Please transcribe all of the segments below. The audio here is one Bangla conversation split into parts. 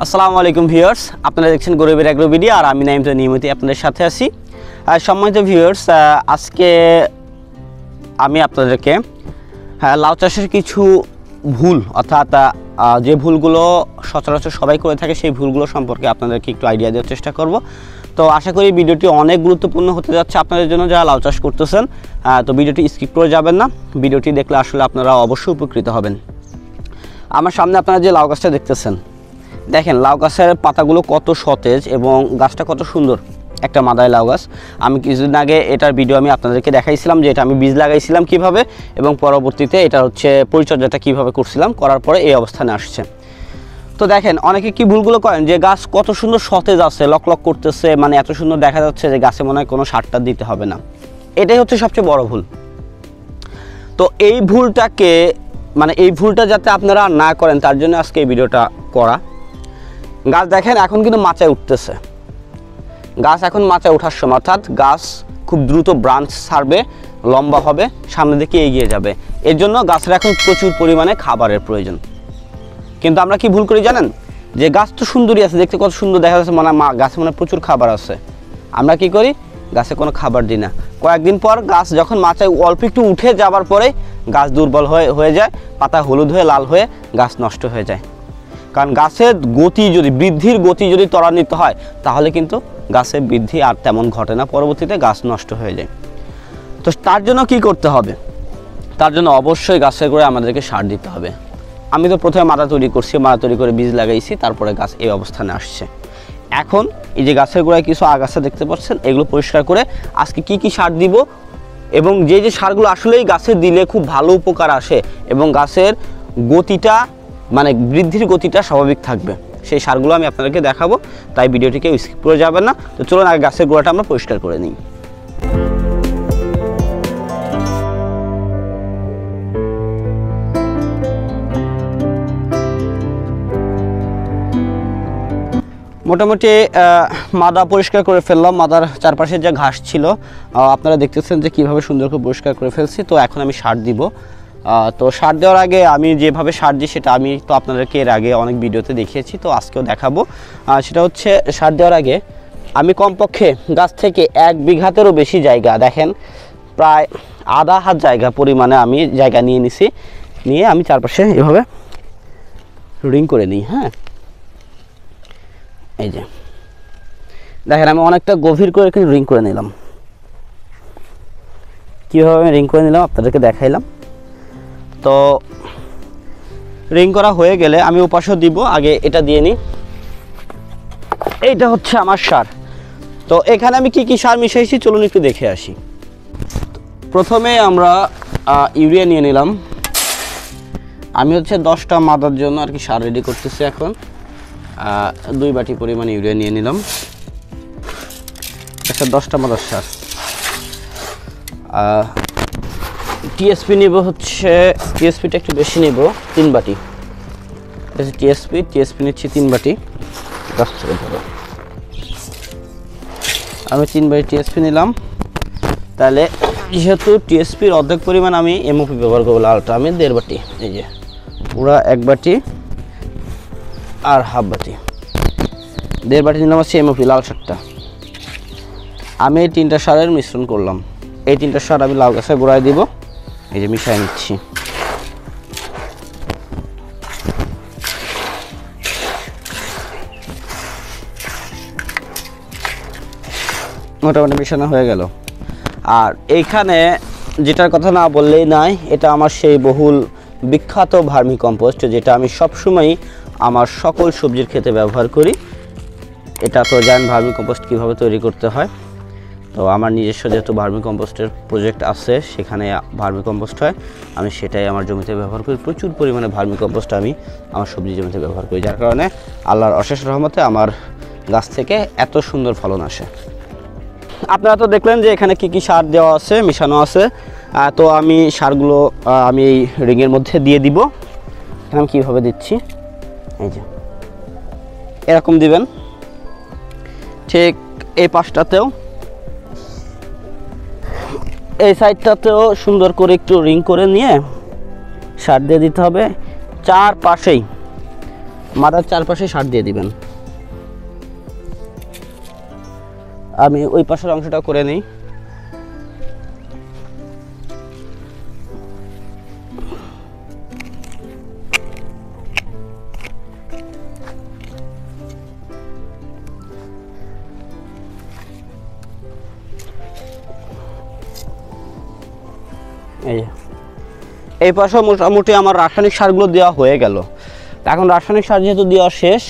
আসসালামু আলাইকুম ভিউয়ার্স, আপনারা দেখছেন গরিবের এগ্রো বিডি আর আমি নাইম তো নিয়মিত আপনাদের সাথে আছি। সম্মানিত ভিউয়ার্স, আজকে আমি আপনাদেরকে লাউ চাষের কিছু ভুল অর্থাৎ যে ভুলগুলো সচরাচর সবাই করে থাকে সেই ভুলগুলো সম্পর্কে আপনাদেরকে একটু আইডিয়া দেওয়ার চেষ্টা করব। তো আশা করি ভিডিওটি অনেক গুরুত্বপূর্ণ হতে যাচ্ছে আপনাদের জন্য যারা লাউ চাষ করতেছেন। তো ভিডিওটি স্কিপ করে যাবেন না, ভিডিওটি দেখলে আসলে আপনারা অবশ্যই উপকৃত হবেন। আমার সামনে আপনারা যে লাউ গাছটা দেখতেছেন, দেখেন লাউ গাছের পাতাগুলো কত সতেজ এবং গাছটা কত সুন্দর, একটা মাদায় লাউ গাছ। আমি কিছুদিন আগে এটার ভিডিও আমি আপনাদেরকে দেখাইছিলাম যে এটা আমি বীজ লাগাইছিলাম কিভাবে এবং পরবর্তীতে এটা হচ্ছে পরিচর্যাটা কিভাবে করছিলাম, করার পরে এই অবস্থানে আসছে। তো দেখেন অনেকে কি ভুলগুলো করেন যে গাছ কত সুন্দর সতেজ আছে, লক লক করতেছে, মানে এত সুন্দর দেখা যাচ্ছে যে গাছে মনে হয় কোনো সারটা দিতে হবে না। এটাই হচ্ছে সবচেয়ে বড় ভুল। তো এই ভুলটাকে এই ভুলটা যাতে আপনারা না করেন তার জন্য আজকে এই ভিডিওটা করা। গাছ দেখেন এখন কিন্তু মাচায় উঠতেছে, গাছ এখন মাচায় ওঠার সময়, অর্থাৎ গাছ খুব দ্রুত ব্রাঞ্চ ছাড়বে, লম্বা হবে, সামনের দিকে এগিয়ে যাবে। এর জন্য গাছের এখন প্রচুর পরিমাণে খাবারের প্রয়োজন। কিন্তু আমরা কি ভুল করি জানেন, যে গাছ তো সুন্দরই আছে, দেখতে কত সুন্দর দেখা যাচ্ছে, গাছে প্রচুর খাবার আছে, আমরা কি করি গাছে কোনো খাবার দিই না। কয়েকদিন পর গাছ যখন মাচায় অল্প একটু উঠে যাবার পরে গাছ দুর্বল হয়ে যায়, পাতা হলুদ হয়ে লাল হয়ে গাছ নষ্ট হয়ে যায়। কারণ গাছের গতি যদি বৃদ্ধির গতি যদি ত্বরান্বিত হয় তাহলে কিন্তু গাছের বৃদ্ধি আর তেমন ঘটে না, পরবর্তীতে গাছ নষ্ট হয়ে যায়। তো তার জন্য কি করতে হবে, তার জন্য অবশ্যই গাছের গোড়ায় আমাদেরকে সার দিতে হবে। আমি তো প্রথমে মাদা তৈরি করছি, মাদা তৈরি করে বীজ লাগাইছি, তারপরে গাছ এই অবস্থানে আসছে। এখন এই যে গাছের গোড়ায় কিছু আগাছা দেখতে পাচ্ছেন, এগুলো পরিষ্কার করে আজকে কি কি সার দিব এবং যে যে সারগুলো আসলেই গাছে দিলে খুব ভালো উপকার আসে এবং গাছের গতিটা বৃদ্ধির গতিটা স্বাভাবিক থাকবে, সেই সারগুলো আমি আপনাদেরকে দেখাবো। তাই ভিডিওটিকে স্কিপ করে যাবেন না। তো চলুন আগে গাছের গোড়াটা আমরা পরিষ্কার করে নিই। মোটামুটি মাদা পরিষ্কার করে ফেললাম, মাদার চারপাশে যে ঘাস ছিল আপনারা দেখতেছেন যে কীভাবে সুন্দর করে পরিষ্কার করে ফেলছি। তো এখন আমি সার দিব। তো সার দেওয়ার আগে আমি যেভাবে সার দিই সেটা আমি তো আপনাদেরকে এর আগে অনেক ভিডিওতে দেখিয়েছি, তো আজকেও দেখাবো। সেটা হচ্ছে সার দেওয়ার আগে আমি কমপক্ষে গাছ থেকে 1 বিঘাতেরও বেশি জায়গা, দেখেন প্রায় আধা হাত জায়গা পরিমাণে আমি জায়গা নিয়ে নিছি, নিয়ে আমি চারপাশে এভাবে রিং করে নিই। হ্যাঁ, এই যে দেখেন আমি অনেকটা গভীর করে এখানে রিং করে নিলাম। কীভাবে আমি রিং করে নিলাম আপনাদেরকে দেখাইলাম। তো রিং করা হয়ে গেলে আমি ওপাশও দিব, আগে এটা দিয়ে নিই। এইটা হচ্ছে আমার সার। তো এখানে আমি কি কি সার মিশাইছি চলুন একটু দেখে আসি। প্রথমে আমরা ইউরিয়া নিয়ে নিলাম। আমি হচ্ছে 10টা মাদার জন্য আর কি সার রেডি করতেছি। এখন 2 বাটি পরিমাণ ইউরিয়া নিয়ে নিলাম, আচ্ছা 10টা মাদার সার। টিএসপি নেব হচ্ছে, টিএসপিটা একটু বেশি নেব, 3 বাটি। টিএসপি নিচ্ছি 3 বাটি। আমি 3 বাটি টিএসপি নিলাম। তাহলে যেহেতু টিএসপির অর্ধেক পরিমাণ আমি এমওপি ব্যবহার করবো, লালটা আমি 1.5 বাটি, এই যে পুরা 1 বাটি আর হাফ বাটি, 1.5 বাটি নিলাম হচ্ছে এমওপি লাল সারটা। আমি এই 3টা সারের মিশ্রণ করলাম। এই 3টা সার আমি লাউ গাছে গোড়ায় দিব, এই যে মিশাই নিচ্ছি। মোটামুটি মিশানো হয়ে গেল। আর এইখানে যেটার কথা না বললেই নাই, এটা আমার সেই বহুল বিখ্যাত ভার্মি কম্পোস্ট, যেটা আমি সবসময় আমার সকল সবজির ক্ষেতে ব্যবহার করি। এটা তো জানেন ভার্মি কম্পোস্ট কীভাবে তৈরি করতে হয়। তো আমার নিজস্ব যেহেতু ভার্মি কম্পোস্টের প্রজেক্ট আছে, সেখানে ভার্মি কম্পোস্ট হয়, আমি সেটাই আমার জমিতে ব্যবহার করি। প্রচুর পরিমাণে ভার্মি কম্পোস্ট আমি আমার সবজি জমিতে ব্যবহার করি, যার কারণে আল্লাহর অশেষ রহমতে আমার গাছ থেকে এত সুন্দর ফলন আসে। আপনারা তো দেখলেন যে এখানে কি কি সার দেওয়া আছে, মিশানো আছে। তো আমি সারগুলো আমি এই রিংয়ের মধ্যে দিয়ে দিব। আমি কীভাবে দিচ্ছি, এই যে এরকম দিবেন। ঠিক এই পাশটাতেও, এই সাইডটাতেও সুন্দর করে একটু রিং করে নিয়ে সার দিয়ে দিতে হবে। চারপাশেই মাদার চারপাশে সার দিয়ে দিবেন। আমি ওই পাশের অংশটা করে নিই। এই পাশে মোটামুটি আমার রাসায়নিক সারগুলো দেওয়া হয়ে গেল। এখন রাসায়নিক সার যেহেতু দেওয়া শেষ,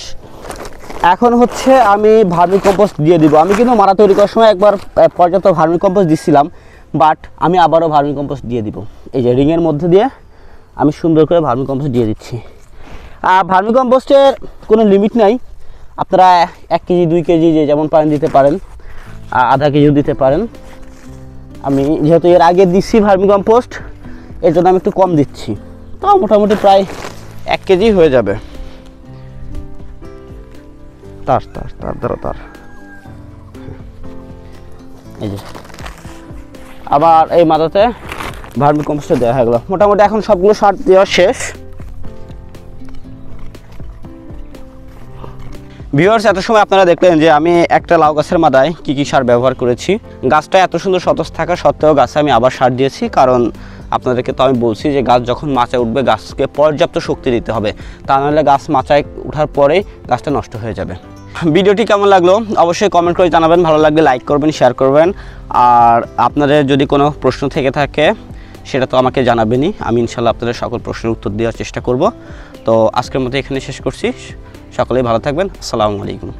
এখন হচ্ছে আমি ভার্মি কম্পোস্ট দিয়ে দিব। আমি কিন্তু মারা তৈরি করার সময় একবার পর্যাপ্ত ভার্মি কম্পোস্ট দিচ্ছিলাম, বাট আমি আবারও ভার্মি কম্পোস্ট দিয়ে দিব। এই যে রিংয়ের মধ্যে দিয়ে আমি সুন্দর করে ভার্মি কম্পোস্ট দিয়ে দিচ্ছি। ভার্মি কম্পোস্টের কোনো লিমিট নাই, আপনারা 1 কেজি 2 কেজি যে যেমন পারেন দিতে পারেন, আধা কেজিও দিতে পারেন। আমি যেহেতু এর আগে দিচ্ছি ভার্মি কম্পোস্ট, এর জন্য আমি একটু কম দিচ্ছি, তো মোটামুটি প্রায় 1 কেজি হয়ে যাবে। তার এই যে আবার এই মাথাতে ভার্মি কম্পোস্ট দেওয়া হয়ে গেল। মোটামুটি এখন সবগুলো সার দেওয়া শেষ। ভিউয়ার্স, এত সময় আপনারা দেখলেন যে আমি একটা লাউ গাছের মাদায় কী কী সার ব্যবহার করেছি। গাছটা এত সুন্দর সতেজ থাকা সত্ত্বেও গাছে আমি আবার সার দিয়েছি, কারণ আপনাদেরকে তো আমি বলছি যে গাছ যখন মাচায় উঠবে গাছকে পর্যাপ্ত শক্তি দিতে হবে, তা নাহলে গাছ মাচায় ওঠার পরেই গাছটা নষ্ট হয়ে যাবে। ভিডিওটি কেমন লাগলো অবশ্যই কমেন্ট করে জানাবেন, ভালো লাগলে লাইক করবেন, শেয়ার করবেন। আর আপনাদের যদি কোনো প্রশ্ন থেকে থাকে সেটা তো আমাকে জানাবেনই, আমি ইনশাল্লাহ আপনাদের সকল প্রশ্নের উত্তর দেওয়ার চেষ্টা করব। তো আজকের মতো এখানে শেষ করছি। সকলেই ভালো থাকবেন। আসসালামু আলাইকুম।